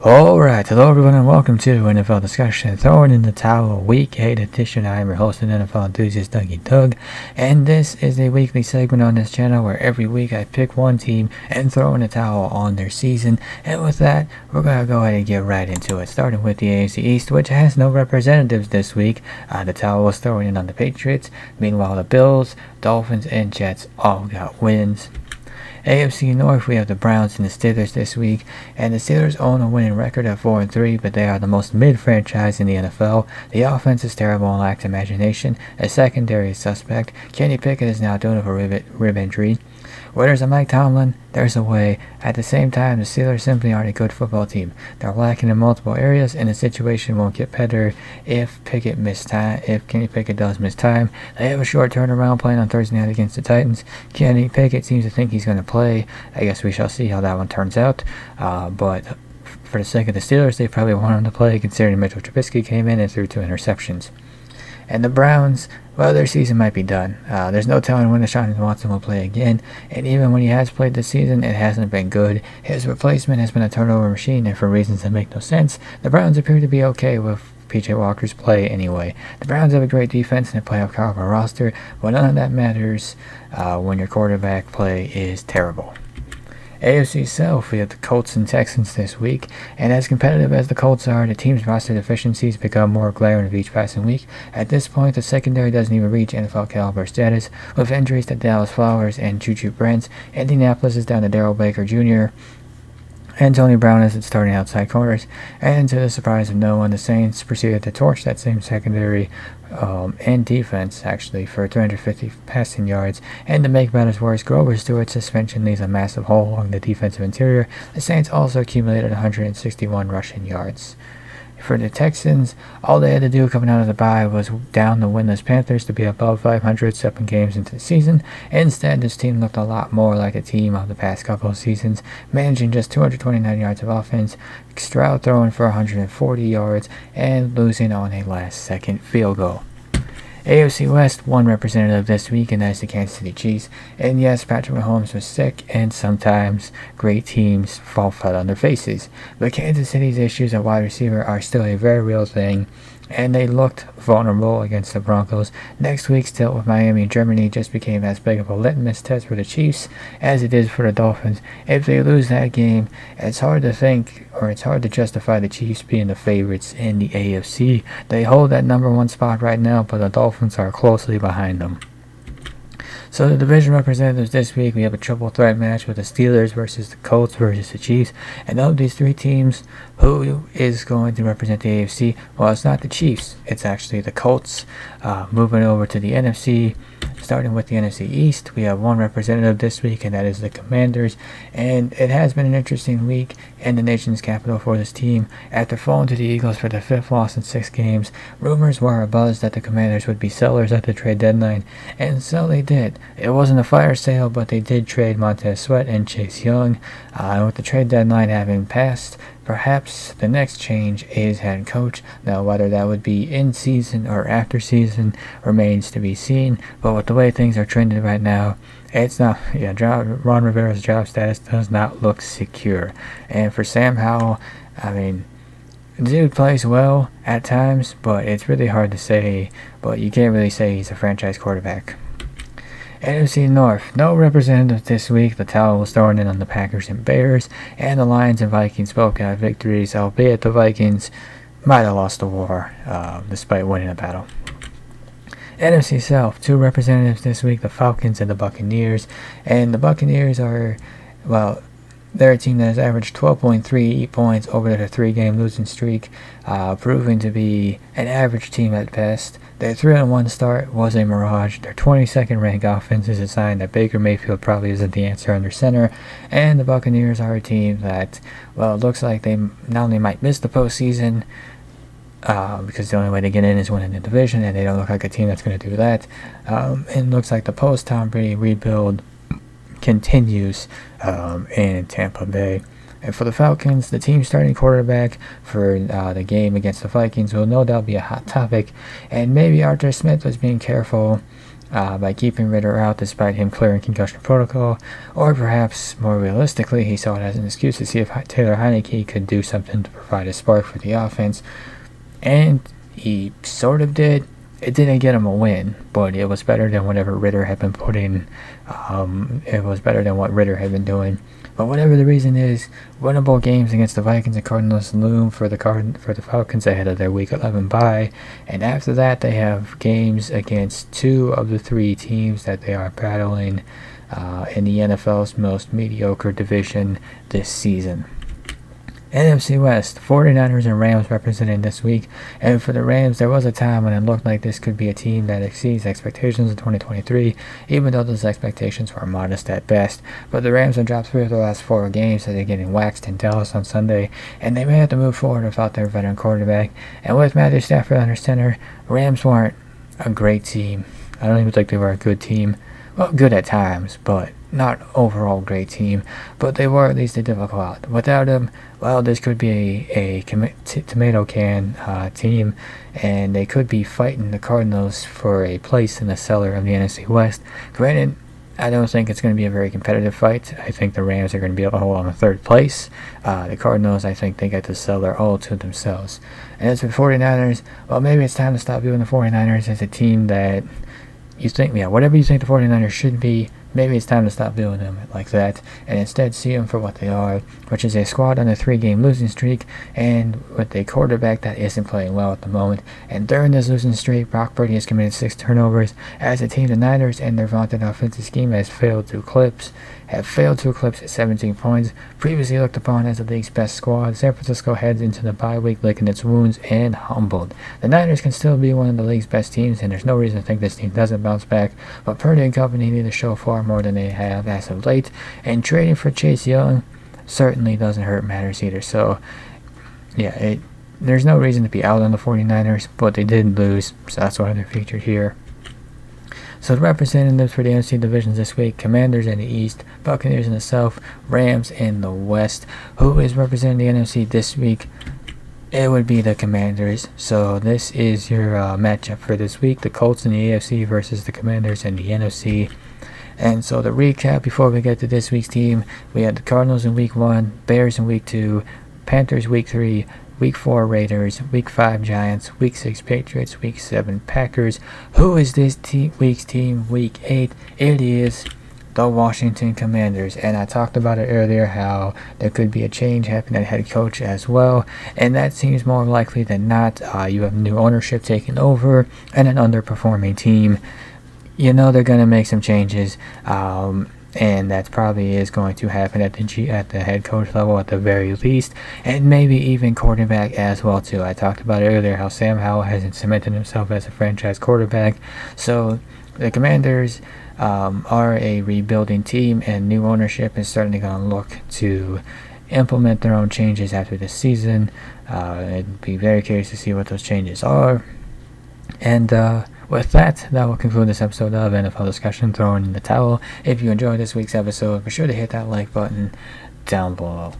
Alright, hello everyone and welcome to NFL Discussion, Throwing in the Towel Week 8 edition. I am your host and NFL enthusiast, Dougie Doug, and this is a weekly segment on this channel where every week I pick one team and throw in the towel on their season. And with that, we're going to go ahead and get right into it, starting with the AFC East, which has no representatives this week. The towel was throwing in on the Patriots. Meanwhile, the Bills, Dolphins, and Jets all got wins. AFC North, we have the Browns and the Steelers this week, and the Steelers own a winning record at 4-3, but they are the most mid-franchise in the NFL. The offense is terrible and lacks imagination. A secondary is suspect. Kenny Pickett is now dealing with a rib injury. Where there's a Mike Tomlin, there's a way. At the same time, the Steelers simply aren't a good football team. They're lacking in multiple areas, and the situation won't get better if Kenny Pickett does miss time. They have a short turnaround playing on Thursday night against the Titans. Kenny Pickett seems to think he's going to play. I guess we shall see how that one turns out. But for the sake of the Steelers, they probably want him to play, considering Mitchell Trubisky came in and threw 2 interceptions. And the Browns, well, their season might be done. There's no telling when Deshaun Watson will play again, and even when he has played this season, it hasn't been good. His replacement has been a turnover machine, and for reasons that make no sense, the Browns appear to be okay with P.J. Walker's play anyway. The Browns have a great defense and a playoff caliber roster, but none of that matters when your quarterback play is terrible. AFC South, we have the Colts and Texans this week, and as competitive as the Colts are, the team's roster deficiencies become more glaring with each passing week. At this point, the secondary doesn't even reach NFL caliber status, with injuries to Dallas Flowers and Juju Brents. Indianapolis is down to Darrell Baker Jr., and Tony Brown is at starting outside corners, and to the surprise of no one, the Saints proceeded to torch that same secondary and defense, actually, for 350 passing yards. And to make matters worse, Grover Stewart's suspension leaves a massive hole along the defensive interior. The Saints also accumulated 161 rushing yards. For the Texans, all they had to do coming out of the bye was down the winless Panthers to be above 500 7 games into the season. Instead, this team looked a lot more like a team of the past couple of seasons, managing just 229 yards of offense, Stroud throwing for 140 yards, and losing on a last-second field goal. AFC West, one representative this week, and that's the Kansas City Chiefs. And yes, Patrick Mahomes was sick, and sometimes great teams fall flat on their faces. But Kansas City's issues at wide receiver are still a very real thing, and they looked vulnerable against the Broncos. Next week's tilt with Miami and Germany just became as big of a litmus test for the Chiefs as it is for the Dolphins. If they lose that game, it's hard to justify the Chiefs being the favorites in the AFC. They hold that number 1 spot right now, but the Dolphins are closely behind them. So the division representatives this week, we have a triple threat match with the Steelers versus the Colts versus the Chiefs. And of these 3 teams, who is going to represent the AFC? Well, it's not the Chiefs. It's actually the Colts. Moving over to the NFC, starting with the NFC East, we have one representative this week, and that is the Commanders. And it has been an interesting week in the nation's capital for this team. After falling to the Eagles for the 5th loss in 6 games, rumors were abuzz that the Commanders would be sellers at the trade deadline, and so they did. It wasn't a fire sale, but they did trade Montez Sweat and Chase Young. With the trade deadline having passed, perhaps the next change is head coach. Now, whether that would be in season or after season remains to be seen. But with the way things are trending right now, it's not. Ron Rivera's job status does not look secure. And for Sam Howell, I mean, the dude plays well at times, but it's really hard to say. But you can't really say he's a franchise quarterback. NFC North, no representative this week. The towel was thrown in on the Packers and Bears, and the Lions and Vikings both got victories, albeit the Vikings might have lost the war despite winning a battle. NFC South, 2 representatives this week, the Falcons and the Buccaneers. And the Buccaneers are, well, they're a team that has averaged 12.3 points over their 3-game losing streak, proving to be an average team at best. Their 3-1 start was a mirage. Their 22nd ranked offense is a sign that Baker Mayfield probably isn't the answer under center. And the Buccaneers are a team that, well, it looks like they not only might miss the postseason, because the only way to get in is winning the division, and they don't look like a team that's going to do that. It looks like the post-Tom Brady rebuild continues in Tampa Bay. And for the Falcons, the team starting quarterback for the game against the Vikings will no doubt be a hot topic. And maybe Arthur Smith was being careful by keeping Ritter out despite him clearing concussion protocol, or perhaps more realistically, he saw it as an excuse to see if Taylor Heineke could do something to provide a spark for the offense, and he sort of did. It didn't get him a win, but it was better than whatever Ritter had been putting. It was better than what Ritter had been doing. But whatever the reason is, winnable games against the Vikings and Cardinals loom for the Falcons ahead of their Week 11 bye, and after that they have games against 2 of the 3 teams that they are battling in the NFL's most mediocre division this season. NFC West, 49ers and Rams represented this week, and for the Rams, there was a time when it looked like this could be a team that exceeds expectations in 2023, even though those expectations were modest at best. But the Rams have dropped 3 of their last 4 games, so they're getting waxed in Dallas on Sunday, and they may have to move forward without their veteran quarterback. And with Matthew Stafford under center, Rams weren't a great team. I don't even think they were a good team. Well, good at times, but not overall great team, but they were at least a difficult out. Without him, well, this could be a tomato can team, and they could be fighting the Cardinals for a place in the cellar of the NFC West. Granted, I don't think it's going to be a very competitive fight. I think the Rams are going to be able to hold on to 3rd place. The Cardinals, I think they get the cellar all to themselves. And as for the 49ers, well, maybe it's time to stop viewing the 49ers as a team that you think, whatever you think the 49ers should be, maybe it's time to stop viewing them like that and instead see them for what they are, which is a squad on a 3-game losing streak and with a quarterback that isn't playing well at the moment. And during this losing streak, Brock Purdy has committed 6 turnovers. As a team, the Niners and their vaunted offensive scheme have failed to eclipse at 17 points. Previously looked upon as the league's best squad, San Francisco heads into the bye week licking its wounds and humbled. The Niners can still be one of the league's best teams, and there's no reason to think this team doesn't bounce back, but Purdy and company need to show far more than they have as of late, and trading for Chase Young certainly doesn't hurt matters either. So, there's no reason to be out on the 49ers, but they did lose, so that's why they're featured here. So the representatives for the NFC divisions this week: Commanders in the East, Buccaneers in the South, Rams in the West. Who is representing the NFC this week? It would be the Commanders. So this is your matchup for this week: the Colts in the AFC versus the Commanders in the NFC. And so the recap before we get to this week's team: we had the Cardinals in Week 1, Bears in Week 2, Panthers Week 3, Week 4 Raiders, Week 5 Giants, Week 6 Patriots, Week 7 Packers. Who is this week's team? Week 8, it is the Washington Commanders. And I talked about it earlier how there could be a change happening at head coach as well, and that seems more likely than not. You have new ownership taking over and an underperforming team. They're going to make some changes, and that probably is going to happen at the head coach level at the very least, and maybe even quarterback as well too. I talked about earlier how Sam Howell hasn't cemented himself as a franchise quarterback, so the Commanders are a rebuilding team, and new ownership is certainly going to look to implement their own changes after this season. I'd be very curious to see what those changes are. And with that will conclude this episode of NFL Discussion Throwing in the Towel. If you enjoyed this week's episode, be sure to hit that like button down below.